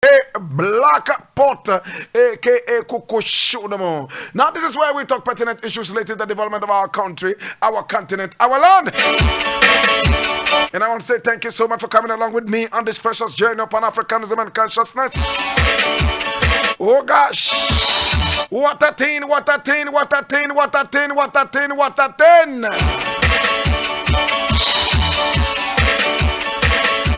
Blakk Potter, aka Kukushudomo. Now, this is where we talk pertinent issues related to the development of our country, our continent, our land. And I want to say thank you so much for coming along with me on this precious journey of Pan-Africanism and consciousness. Oh gosh. What a thing, what a thing, what a thing, what a thing, what a thing, what a thing.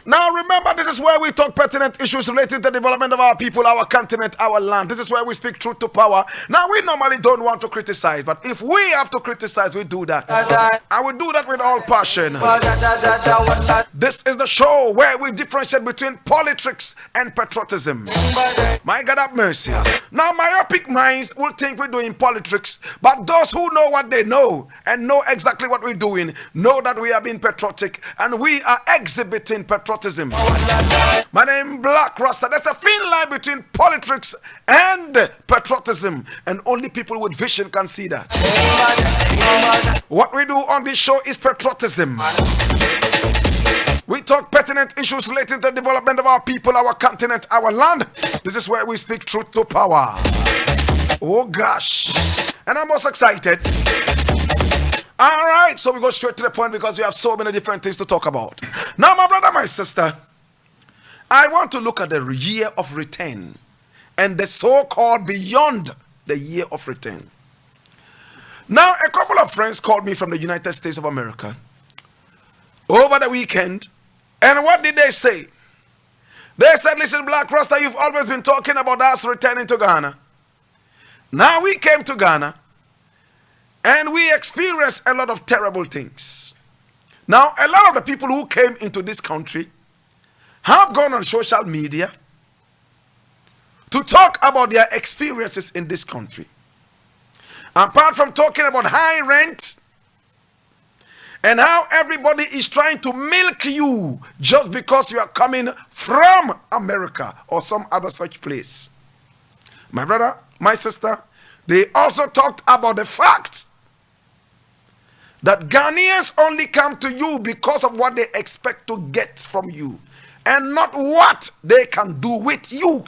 Now remember, this is where we talk pertinent issues related to the development of our people, our continent, our land. This is where we speak truth to power. Now we normally don't want to criticize, but if we have to criticize, we do that. I will do that with all passion. This is the show where we differentiate between politics and patriotism. My God have mercy. Now myopic minds will think we're doing politics, but those who know what they know and know exactly what we're doing know that we are being patriotic and we are exhibiting patriotism. My name is Blakk Rasta. There's a thin line between politics and patriotism, and only people with vision can see that. What we do on this show is patriotism. We talk pertinent issues related to the development of our people, our continent, our land. This is where we speak truth to power. Oh gosh. And I'm most excited. All right, so we go straight to the point because we have so many different things to talk about. Now, my brother, my sister, I want to look at the year of return and the so-called beyond the year of return. Now, a couple of friends called me from the United States of America over the weekend, and what did they say? They said, listen, Blakk Rasta, you've always been talking about us returning to Ghana. Now we came to Ghana, and we experienced a lot of terrible things. Now, a lot of the people who came into this country have gone on social media to talk about their experiences in this country. Apart from talking about high rent and how everybody is trying to milk you just because you are coming from America or some other such place. My brother, my sister, they also talked about the fact that Ghanaians only come to you because of what they expect to get from you and not what they can do with you.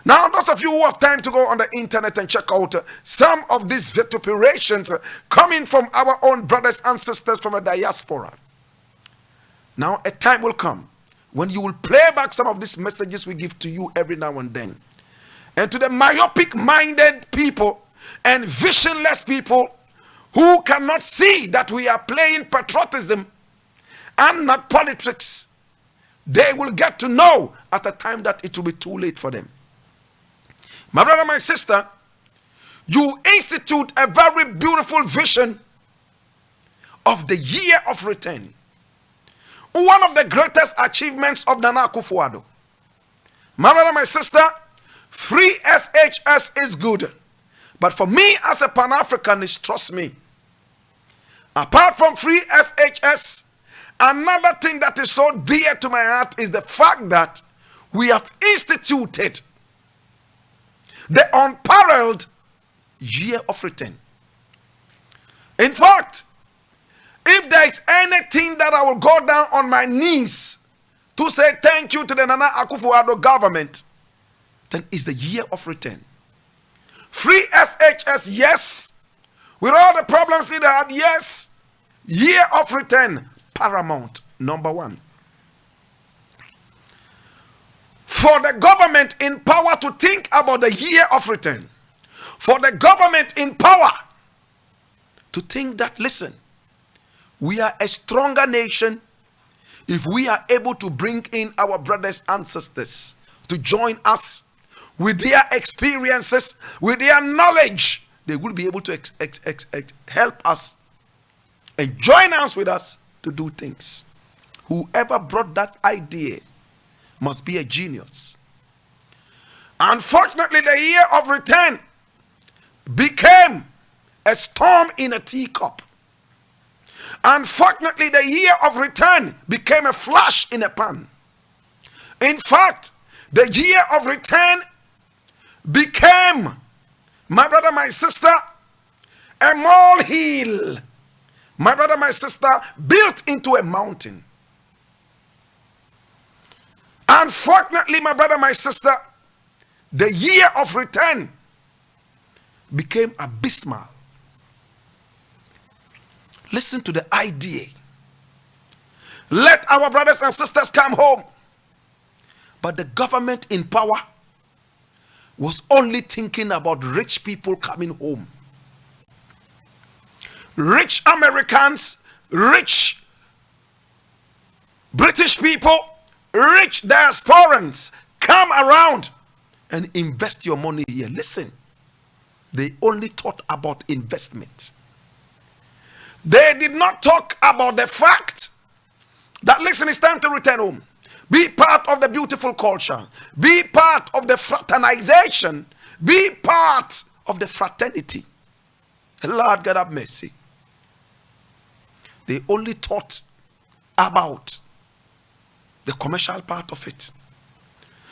Now, those of you who have time to go on the internet and check out some of these vituperations coming from our own brothers and sisters from the diaspora. Now, a time will come when you will play back some of these messages we give to you every now and then. And to the myopic-minded people and visionless people who cannot see that we are playing patriotism and not politics, they will get to know at a time that it will be too late for them. My brother, my sister, you institute a very beautiful vision of the year of return. One of the greatest achievements of Nana Akufo-Addo. My brother, my sister, free SHS is good. But for me as a Pan-Africanist, trust me, apart from free SHS, another thing that is so dear to my heart is the fact that we have instituted the unparalleled year of return. In fact, if there is anything that I will go down on my knees to say thank you to the Nana Akufo-Addo government, then it's the year of return. Free SHS, yes. With all the problems it had, yes. Year of return, paramount, number one. For the government in power to think about the year of return. For the government in power to think that, listen, we are a stronger nation if we are able to bring in our brothers and sisters to join us with their experiences, with their knowledge. They will be able to help us and join us with us to do things. Whoever brought that idea must be a genius. Unfortunately, the year of return became a storm in a teacup. Unfortunately, the year of return became a flash in a pan. In fact, the year of return became, my brother, my sister, a molehill. My brother, my sister, built into a mountain. Unfortunately, my brother, my sister, the year of return became abysmal. Listen to the idea. Let our brothers and sisters come home. But the government in power was only thinking about rich people coming home. Rich Americans, rich British people, rich diasporans, come around and invest your money here. Listen, they only thought about investment. They did not talk about the fact that, listen, it's time to return home. Be part of the beautiful culture. Be part of the fraternization. Be part of the fraternity. Lord God have mercy. They only thought about the commercial part of it.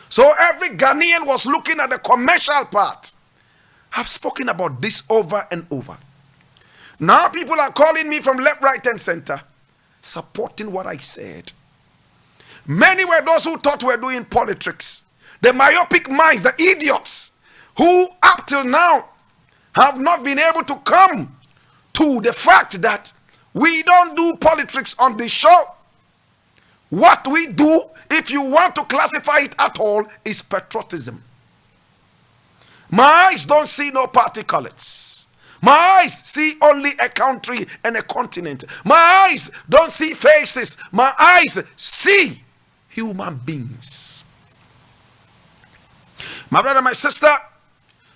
So every Ghanaian was looking at the commercial part. I've spoken about this over and over. Now people are calling me from left, right, and center, supporting what I said. Many were those who thought we were doing politics. The myopic minds, the idiots, who up till now have not been able to come to the fact that we don't do politics on this show. What we do, if you want to classify it at all, is patriotism. My eyes don't see no party colors. My eyes see only a country and a continent. My eyes don't see faces. My eyes see human beings. My brother, my sister,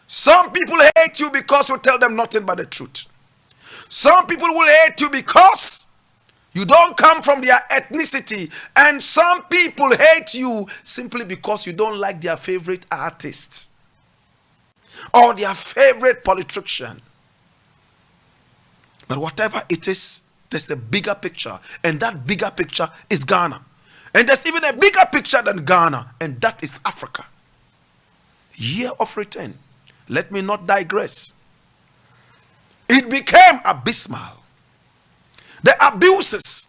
some people hate you because you tell them nothing but the truth. Some people will hate you because you don't come from their ethnicity. And some people hate you simply because you don't like their favorite artist or their favorite politician. But whatever it is, there's a bigger picture. And that bigger picture is Ghana. And there's even a bigger picture than Ghana. And that is Africa. Year of return. Let me not digress. It became abysmal. The abuses.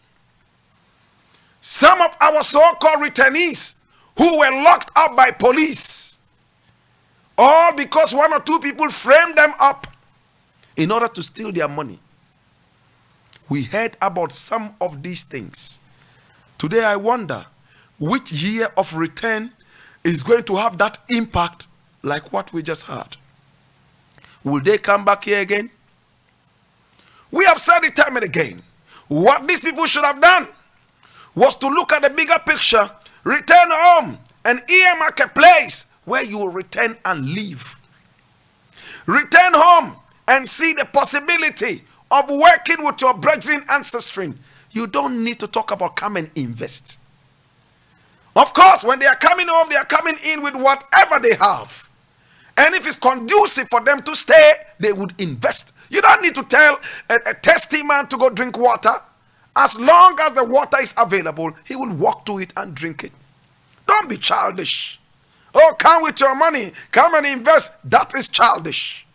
Some of our so-called returnees who were locked up by police, all because one or two people framed them up in order to steal their money. We heard about some of these things. Today I wonder which year of return is going to have that impact like what we just heard. Will they come back here again? We have said it time and again. What these people should have done was to look at the bigger picture, return home, and earmark a place where you will return and live. Return home and see the possibility of working with your brethren ancestry. You don't need to talk about come and invest. Of course, when they are coming home, they are coming in with whatever they have. And if it's conducive for them to stay, they would invest. You don't need to tell a thirsty man to go drink water. As long as the water is available, he will walk to it and drink it. Don't be childish. Oh, come with your money. Come and invest. That is childish.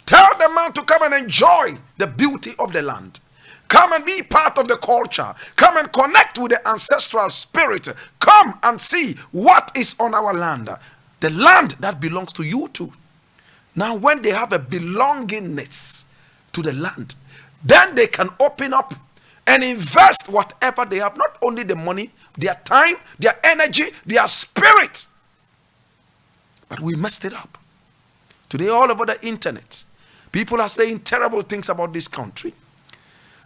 Tell the man to come and enjoy the beauty of the land. Come and be part of the culture. Come and connect with the ancestral spirit. Come and see what is on our land. The land that belongs to you too. Now, when they have a belongingness to the land, then they can open up and invest whatever they have. Not only the money, their time, their energy, their spirit. But we messed it up. Today, all over the internet, people are saying terrible things about this country.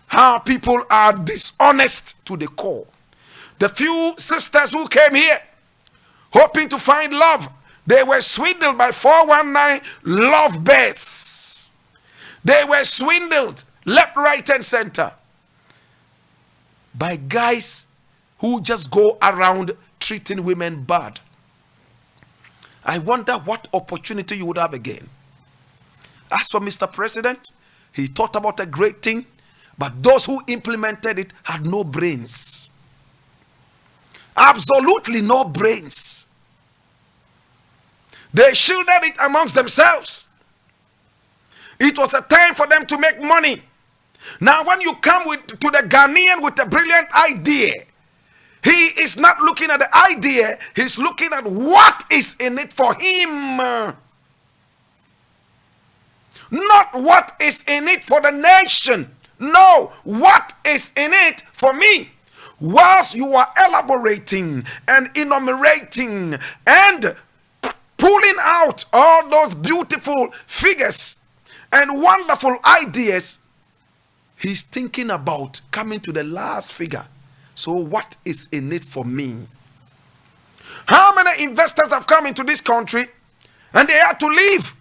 How people are dishonest to the core. The few sisters who came here hoping to find love, they were swindled by 419 love birds. They were swindled left, right, and center by guys who just go around treating women bad. I wonder what opportunity you would have again. As for Mr. President, he thought about a great thing, but those who implemented it had no brains. Absolutely no brains. They shielded it amongst themselves. It was a time for them to make money. Now when you come to the Ghanaian with a brilliant idea, He is not looking at the idea, he's looking at what is in it for him. Not what is in it for the nation. No, what is in it for me? Whilst you are elaborating and enumerating and pulling out all those beautiful figures and wonderful ideas, he's thinking about coming to the last figure. So what is in it for me? How many investors have come into this country and they had to leave?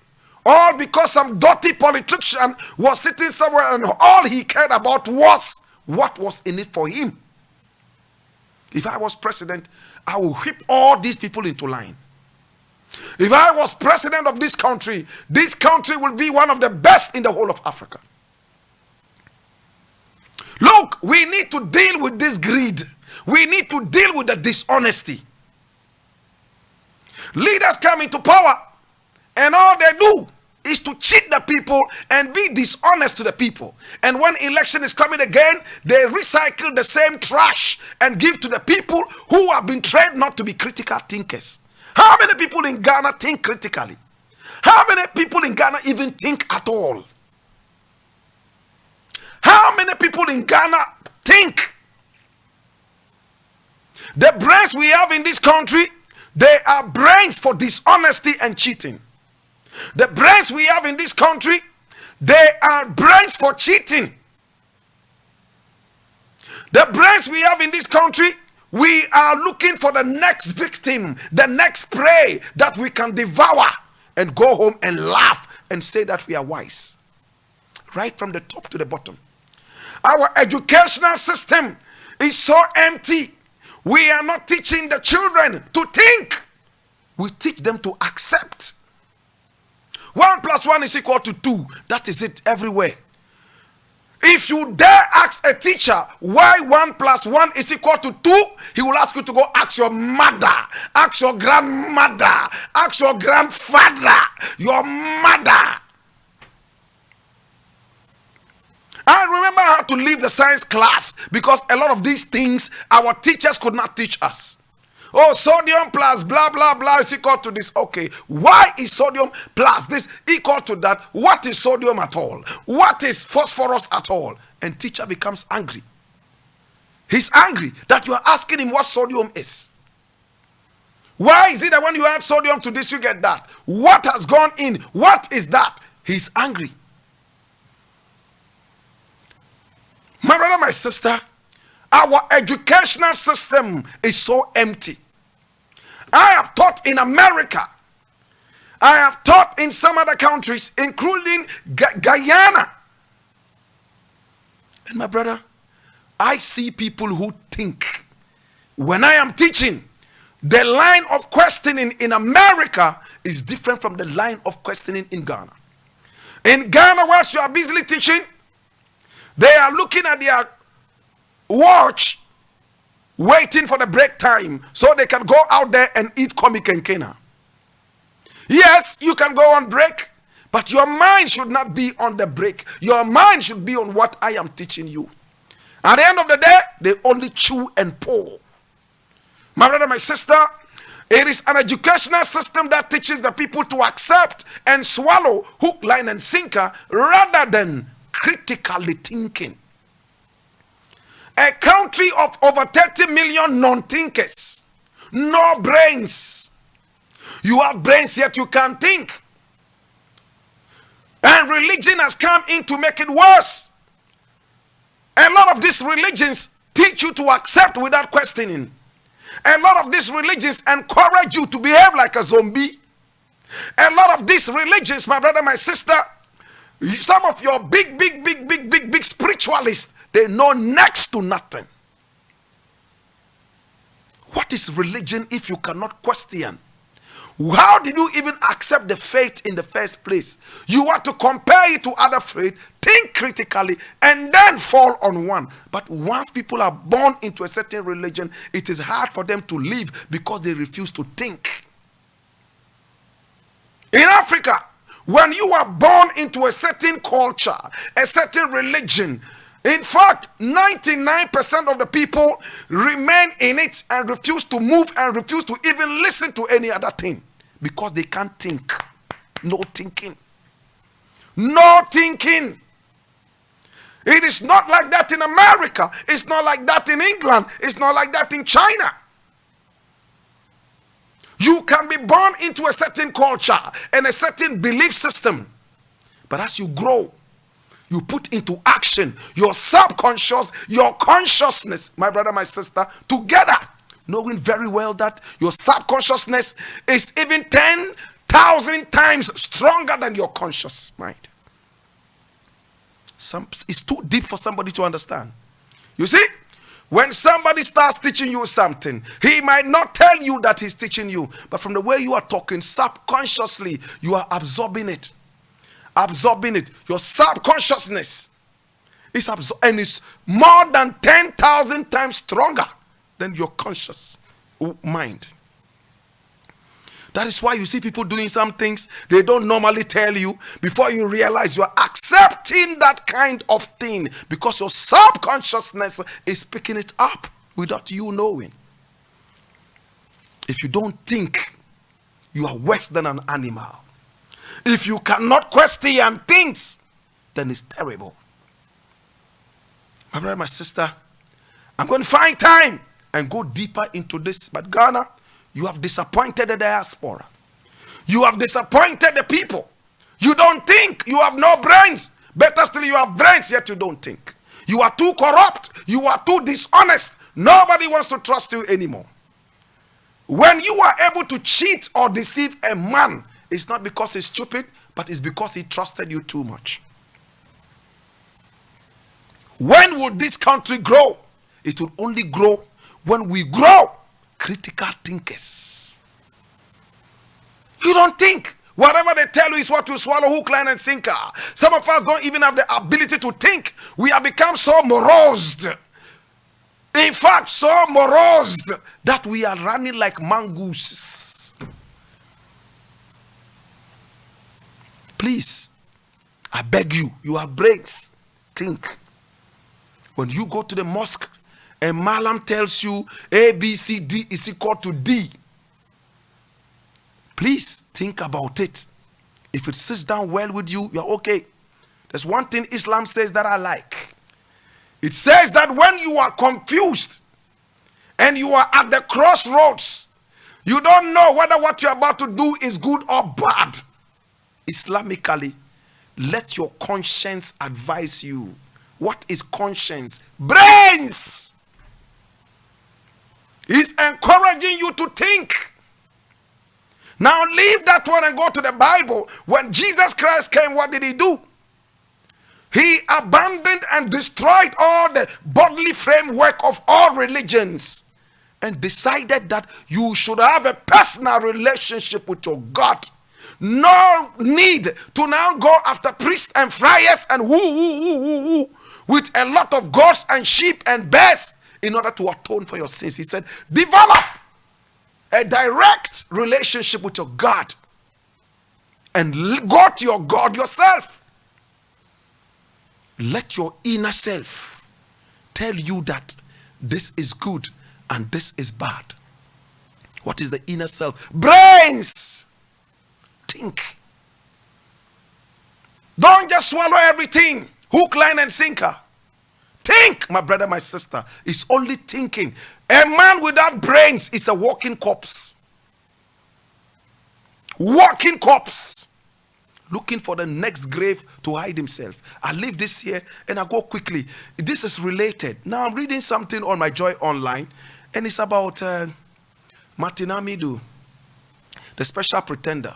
All because some dirty politician was sitting somewhere and all he cared about was what was in it for him. If I was president, I would whip all these people into line. If I was president of this country will be one of the best in the whole of Africa. Look, we need to deal with this greed. We need to deal with the dishonesty. Leaders come into power and all they do is to cheat the people and be dishonest to the people. And when election is coming again, they recycle the same trash and give to the people who have been trained not to be critical thinkers. How many people in Ghana think critically? How many people in Ghana even think at all? How many people in Ghana think? The brains we have in this country, they are brains for dishonesty and cheating. The brains we have in this country, they are brains for cheating. The brains we have in this country, we are looking for the next victim, the next prey that we can devour and go home and laugh and say that we are wise. Right from the top to the bottom. Our educational system is so empty. We are not teaching the children to think. We teach them to accept. 1 + 1 is equal to 2. That is it everywhere. If you dare ask a teacher why 1 + 1 is equal to 2, he will ask you to go ask your mother, ask your grandmother, ask your grandfather, your mother. I remember how to leave the science class because a lot of these things our teachers could not teach us. Oh, sodium plus blah blah blah is equal to this. Okay, why is sodium plus this equal to that? What is sodium at all? What is phosphorus at all? And teacher becomes angry. He's angry that you are asking him what sodium is. Why is it that when you add sodium to this you get that? What has gone in? What is that? He's angry. My brother, my sister, our educational system is so empty. I have taught in America. I have taught in some other countries, including Guyana. And my brother, I see people who think. When I am teaching, the line of questioning in America is different from the line of questioning in Ghana. In Ghana, whilst you are busily teaching, they are looking at their watch, waiting for the break time so they can go out there and eat comic and kena. Yes, you can go on break, but your mind should not be on the break. Your mind should be on what I am teaching you. At the end of the day, they only chew and pull. My brother, my sister, it is an educational system that teaches the people to accept and swallow hook, line, and sinker rather than critically thinking. A country of over 30 million non-thinkers, no brains. You have brains yet you can't think. And religion has come in to make it worse. A lot of these religions teach you to accept without questioning. A lot of these religions encourage you to behave like a zombie. A lot of these religions, my brother, my sister, some of your big spiritualists, they know next to nothing. What is religion if you cannot question? How did you even accept the faith in the first place? You want to compare it to other faith, think critically, and then fall on one. But once people are born into a certain religion, it is hard for them to live because they refuse to think. In Africa, when you are born into a certain culture, a certain religion, In fact, 99% of the people remain in it and refuse to move and refuse to even listen to any other thing because they can't think. No thinking. No thinking. It is not like that in America. It's not like that in England. It's not like that in China. You can be born into a certain culture and a certain belief system. But as you grow, you put into action your subconscious, your consciousness, my brother, my sister, together, knowing very well that your subconsciousness is even 10,000 times stronger than your conscious mind. It's too deep for somebody to understand. You see, when somebody starts teaching you something, he might not tell you that he's teaching you, but from the way you are talking, subconsciously, you are absorbing it. Absorbing it. Your subconsciousness is and it's more than 10,000 times stronger than your conscious mind. That is why you see people doing some things they don't normally tell you. Before you realize you are accepting that kind of thing because your subconsciousness is picking it up without you knowing. If you don't think, you are worse than an animal. If you cannot question things, then it's terrible. My brother, my sister, I'm going to find time and go deeper into this. But Ghana, you have disappointed the diaspora. You have disappointed the people. You don't think. You have no brains. Better still, you have brains, yet you don't think. You are too corrupt. You are too dishonest. Nobody wants to trust you anymore. When you are able to cheat or deceive a man, it's not because he's stupid, but it's because he trusted you too much. When will this country grow? It will only grow when we grow critical thinkers. You don't think. Whatever they tell you is what you swallow, hook, line, and sinker. Some of us don't even have the ability to think. We have become so morosed. In fact, so morosed that we are running like mongooses. Please, I beg you, you have brains. Think. When you go to the mosque and Malam tells you A, B, C, D is equal to D, please think about it. If it sits down well with you, you're okay. There's one thing Islam says that I like. It says that when you are confused and you are at the crossroads, you don't know whether what you're about to do is good or bad. Islamically, let your conscience advise you. What is conscience? Brains! He's encouraging you to think. Now leave that one and go to the Bible. When Jesus Christ came, what did he do? He abandoned and destroyed all the bodily framework of all religions and decided that you should have a personal relationship with your God. No need to now go after priests and friars and who with a lot of goats and sheep and bears in order to atone for your sins. He said, develop a direct relationship with your God and go to your God yourself. Let your inner self tell you that this is good and this is bad. What is the inner self? Brains! Think. Don't just swallow everything. Hook, line, and sinker. Think, my brother, my sister. It's only thinking. A man without brains is a walking corpse. Walking corpse. Looking for the next grave to hide himself. I leave this here and I go quickly. This is related. Now I'm reading something on my Joy Online, and it's about Martin Amidu, the special pretender.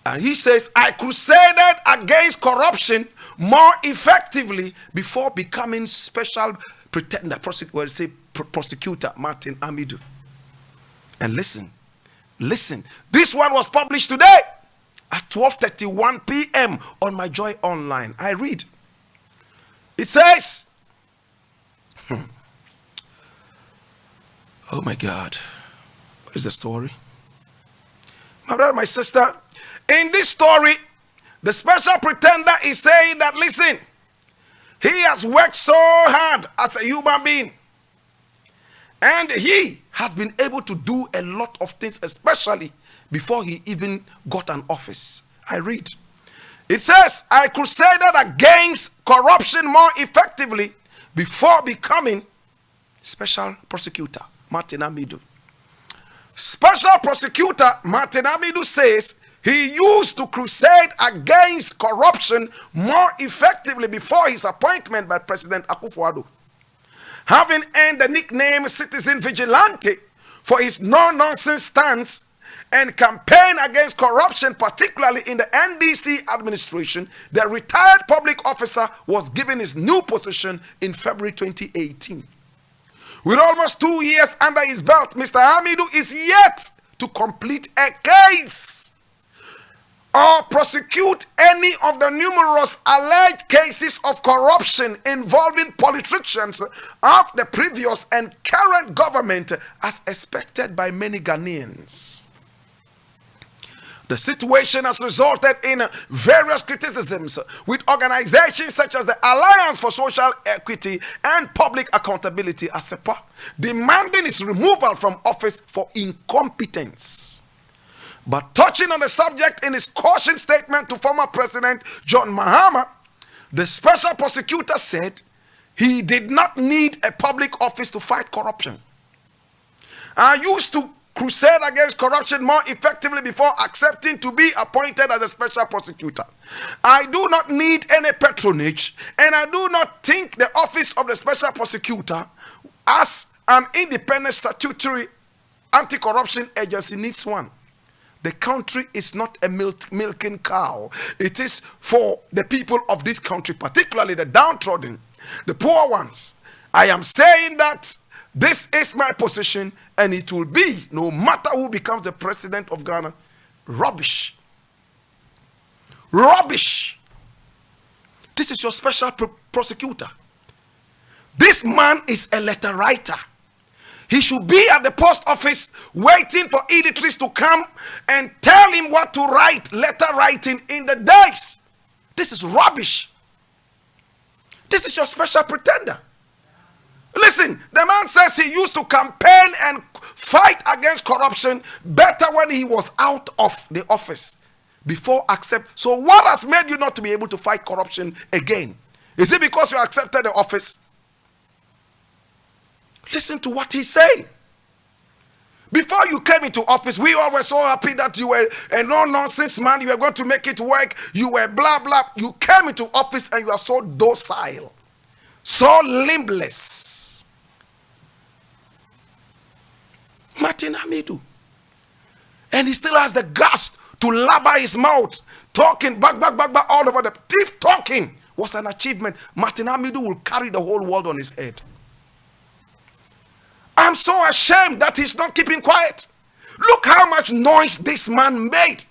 And he says, I crusaded against corruption more effectively before becoming special pretender, prosecutor Martin Amidu. And listen, this one was published today at 12:31 p.m. on my Joy Online. I read. It says, oh my God, what is the story? My brother, my sister, in this story, the special pretender is saying that, listen, He has worked so hard as a human being. And he has been able to do a lot of things, especially before he even got an office. I read. It says, I crusaded against corruption more effectively before becoming special prosecutor. Martin Amidu. Special prosecutor Martin Amidu says he used to crusade against corruption more effectively before his appointment by President Akufo-Addo. Having earned the nickname Citizen Vigilante for his no-nonsense stance and campaign against corruption, particularly in the NDC administration, the retired public officer was given his new position in February 2018. With almost 2 years under his belt, Mr. Amidu is yet to complete a case or prosecute any of the numerous alleged cases of corruption involving politicians of the previous and current government, as expected by many Ghanaians. The situation has resulted in various criticisms, with organizations such as the Alliance for Social Equity and Public Accountability, ASEPA, demanding his removal from office for incompetence. But touching on the subject in his caution statement to former President John Mahama, the special prosecutor said he did not need a public office to fight corruption. I used to crusade against corruption more effectively before accepting to be appointed as a special prosecutor. I do not need any patronage, and I do not think the office of the special prosecutor as an independent statutory anti-corruption agency needs one. The country is not a milking cow. It is for the people of this country, particularly the downtrodden, the poor ones. I am saying that this is my position, and it will be, no matter who becomes the president of Ghana, rubbish. Rubbish. This is your special prosecutor. This man is a letter writer. He should be at the post office waiting for editors to come and tell him what to write, letter writing in the days. This is rubbish. This is your special pretender. Listen, the man says he used to campaign and fight against corruption better when he was out of the office. Before accept. So what has made you not to be able to fight corruption again? Is it because you accepted the office? Listen to what he's saying. Before you came into office, we all were so happy that you were a no-nonsense man. You were going to make it work. You were blah, blah. You came into office and you are so docile, so limbless. Martin Amidu. And he still has the guts to labber his mouth, talking back, all over the thief. Talking was an achievement. Martin Amidu will carry the whole world on his head. I'm so ashamed that he's not keeping quiet. Look how much noise this man made.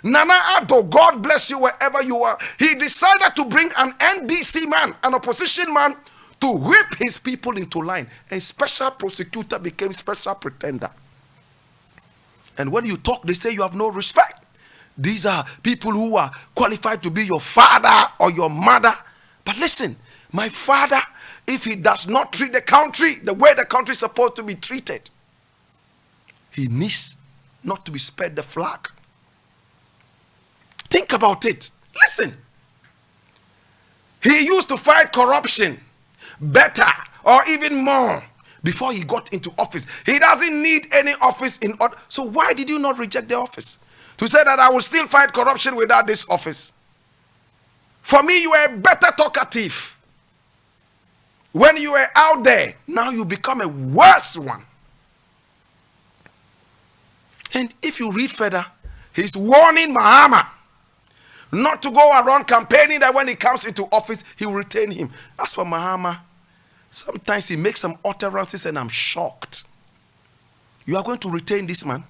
Nana Addo, God bless you wherever you are. He decided to bring an NDC man, an opposition man, to whip his people into line. And special prosecutor became special pretender. And when you talk, they say you have no respect. These are people who are qualified to be your father or your mother. But listen, my father, if he does not treat the country the way the country is supposed to be treated, he needs not to be spared the flag. Think about it. Listen. He used to fight corruption better or even more before he got into office. He doesn't need any office in order. So why did you not reject the office? To say that I will still fight corruption without this office. For me, you were a better talkative. When you were out there, now you become a worse one. And if you read further, he's warning Mahama not to go around campaigning that when he comes into office, he will retain him. As for Mahama, sometimes he makes some utterances and I'm shocked. You are going to retain this man?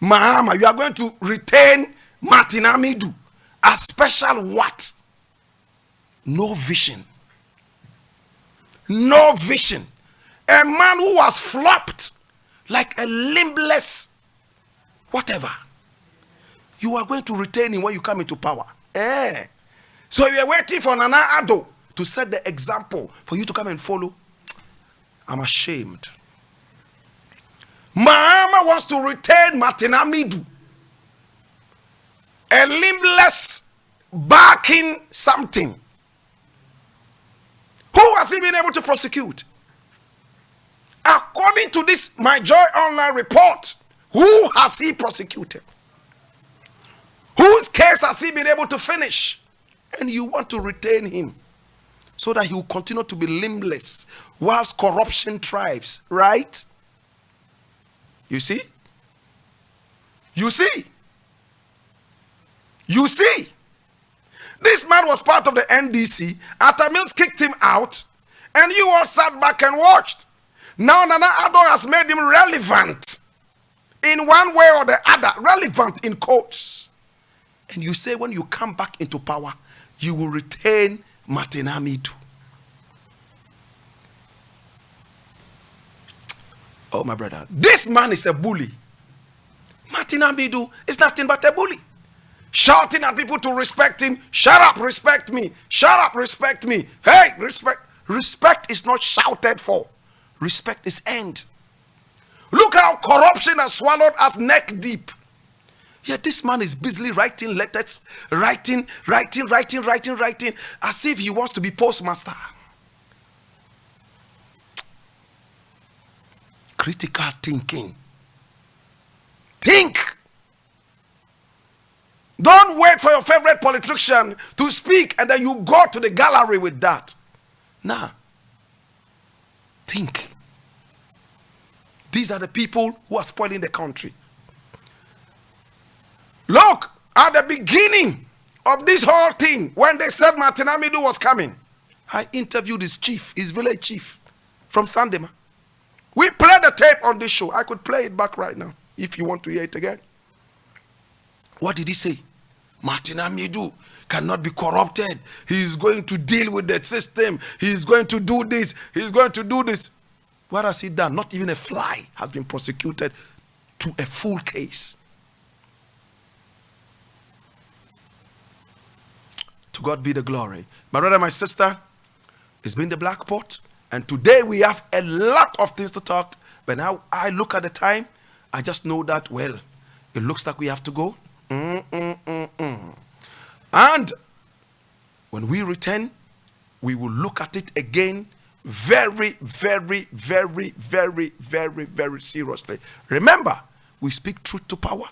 Mahama, you are going to retain Martin Amidu. A special what? No vision. No vision. A man who was flopped like a limbless whatever. You are going to retain him when you come into power. So you are waiting for Nana Addo to set the example for you to come and follow. I'm ashamed. Mahama wants to retain Martin Amidu, a limbless barking something. Who has he been able to prosecute? According to this My Joy Online report, who has he prosecuted? Whose case has he been able to finish? And you want to retain him so that he will continue to be limbless whilst corruption thrives, right? You see? You see? You see? This man was part of the NDC. Atamils kicked him out, and you all sat back and watched. Now Nana Addo has made him relevant in one way or the other, relevant in quotes. And you say when you come back into power, you will retain Martin Amidu. Oh, my brother, this man is a bully. Martin Amidu is nothing but a bully. Shouting at people to respect him. Shut up, respect me. Shut up, respect me. Hey, respect. Respect is not shouted for. Respect is earned. Look how corruption has swallowed us neck deep. Yet this man is busily writing letters, writing, as if he wants to be postmaster. Critical thinking. Think. Don't wait for your favorite politician to speak and then you go to the gallery with that. Nah. Think. These are the people who are spoiling the country. Look, at the beginning of this whole thing, when they said Martin Amidu was coming, I interviewed his chief, his village chief from Sandema. We played the tape on this show. I could play it back right now if you want to hear it again. What did he say? Martin Amidu cannot be corrupted. He is going to deal with the system. He is going to do this. He is going to do this. What has he done? Not even a fly has been prosecuted to a full case. To God be the glory. My brother, my sister, it's been the Blakk Pot. And today we have a lot of things to talk. But now I look at the time, I just know that, well, it looks like we have to go. And when we return, we will look at it again very, very, very, very, very, very seriously. Remember, we speak truth to power.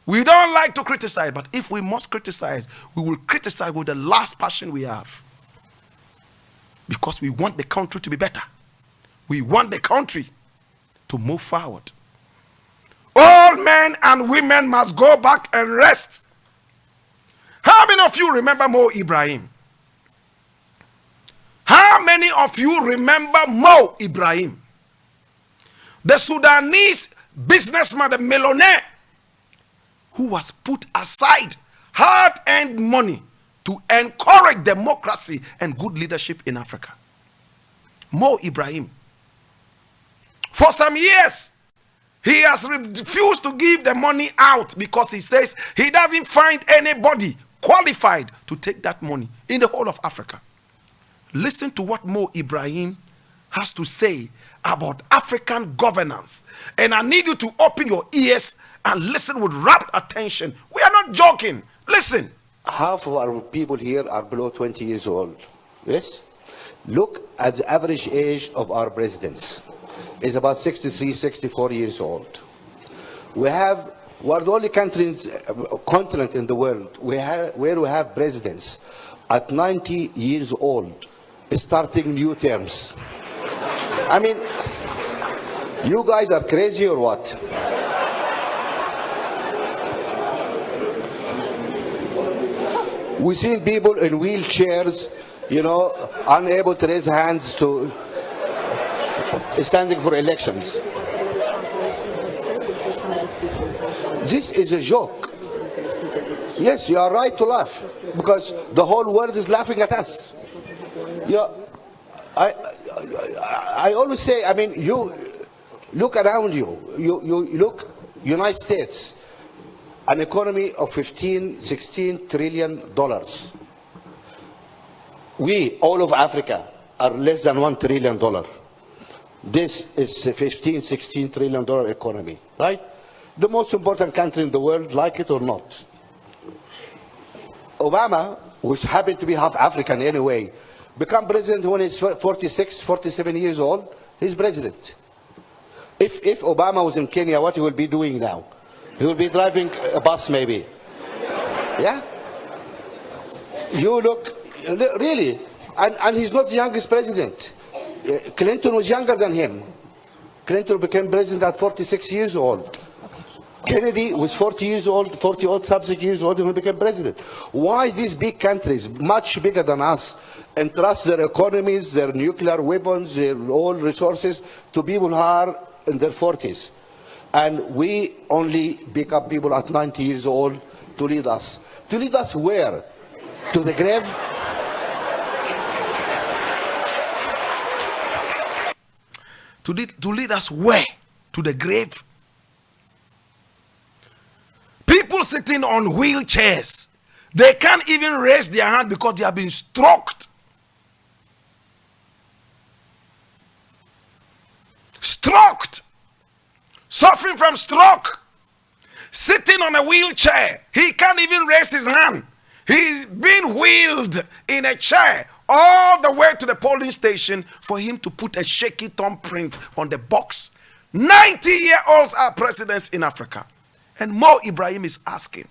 We don't like to criticize, but if we must criticize, we will criticize with the last passion we have. Because we want the country to be better. We want the country to move forward. All men and women must go back and rest. How many of you remember Mo Ibrahim? How many of you remember Mo Ibrahim? The Sudanese businessman, the millionaire, who was put aside hard-earned money to encourage democracy and good leadership in Africa. Mo Ibrahim. For some years, he has refused to give the money out because he says he doesn't find anybody qualified to take that money in the whole of Africa. Listen to what Mo Ibrahim has to say about African governance. And I need you to open your ears and listen with rapt attention. We are not joking. Listen. Half of our people here are below 20 years old. Yes? Look at the average age of our presidents. It's about 63, 64 years old. We're the only continent in the world where we have presidents at 90 years old starting new terms. I mean, you guys are crazy or what? We've seen people in wheelchairs, you know, unable to raise hands to standing for elections. This is a joke. Yes, you are right to laugh because the whole world is laughing at us. You know, I always say, I mean, you look around you. You look, United States, an economy of $15, $16 trillion. We, all of Africa, are less than $1 trillion. This is a 15, $16 trillion economy, right? The most important country in the world, like it or not. Obama, who happened to be half African anyway, become president when he's 46, 47 years old. He's president. If Obama was in Kenya, what he will be doing now? He will be driving a bus, maybe. Yeah? You look, really, and he's not the youngest president. Clinton was younger than him. Clinton became president at 46 years old. Kennedy was 40 years old, 40 odd subsequent years old when he became president. Why these big countries, much bigger than us, entrust their economies, their nuclear weapons, their oil resources to people who are in their 40s? And we only pick up people at 90 years old to lead us. To lead us where? To the grave? To lead us where? To the grave? People sitting on wheelchairs, they can't even raise their hand because they have been stroked. Stroked. Suffering from stroke. Sitting on a wheelchair. He can't even raise his hand. He's being wheeled in a chair all the way to the polling station for him to put a shaky thumbprint on the box. 90-year-olds are presidents in Africa. And Mo Ibrahim is asking,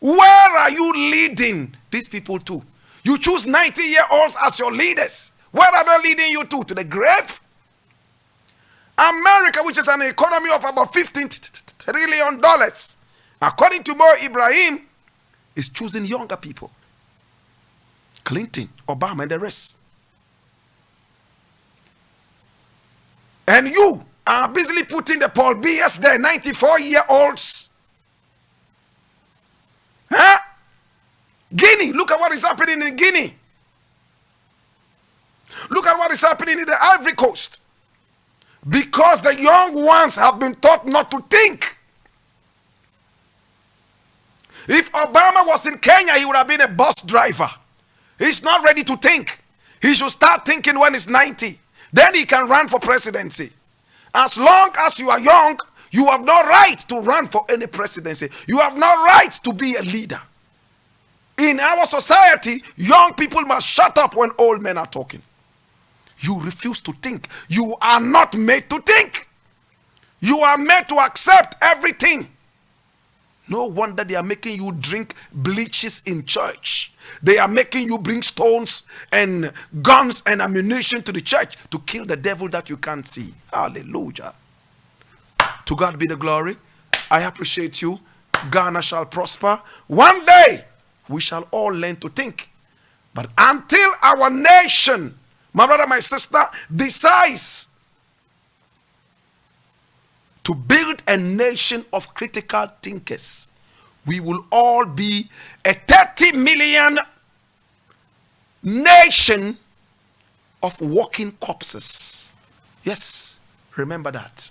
where are you leading these people to? You choose 90-year-olds as your leaders. Where are they leading you to? To the grave? America, which is an economy of about $15 trillion, according to Mo Ibrahim, is choosing younger people. Clinton, Obama, and the rest. And you are busily putting the Paul BS there, 94-year-olds. Huh? Guinea, look at what is happening in Guinea. Look at what is happening in the Ivory Coast. Because the young ones have been taught not to think. If Obama was in Kenya, he would have been a bus driver. He's not ready to think. He should start thinking when he's 90. Then he can run for presidency. As long as you are young, you have no right to run for any presidency. You have no right to be a leader. In our society, young people must shut up when old men are talking. You refuse to think. You are not made to think. You are made to accept everything. No wonder they are making you drink bleaches in church. They are making you bring stones and guns and ammunition to the church to kill the devil that you can't see. Hallelujah. To God be the glory. I appreciate you. Ghana shall prosper. One day, we shall all learn to think. But until our nation, my brother, my sister, decides to build a nation of critical thinkers, we will all be a 30 million nation of walking corpses. Yes, remember that.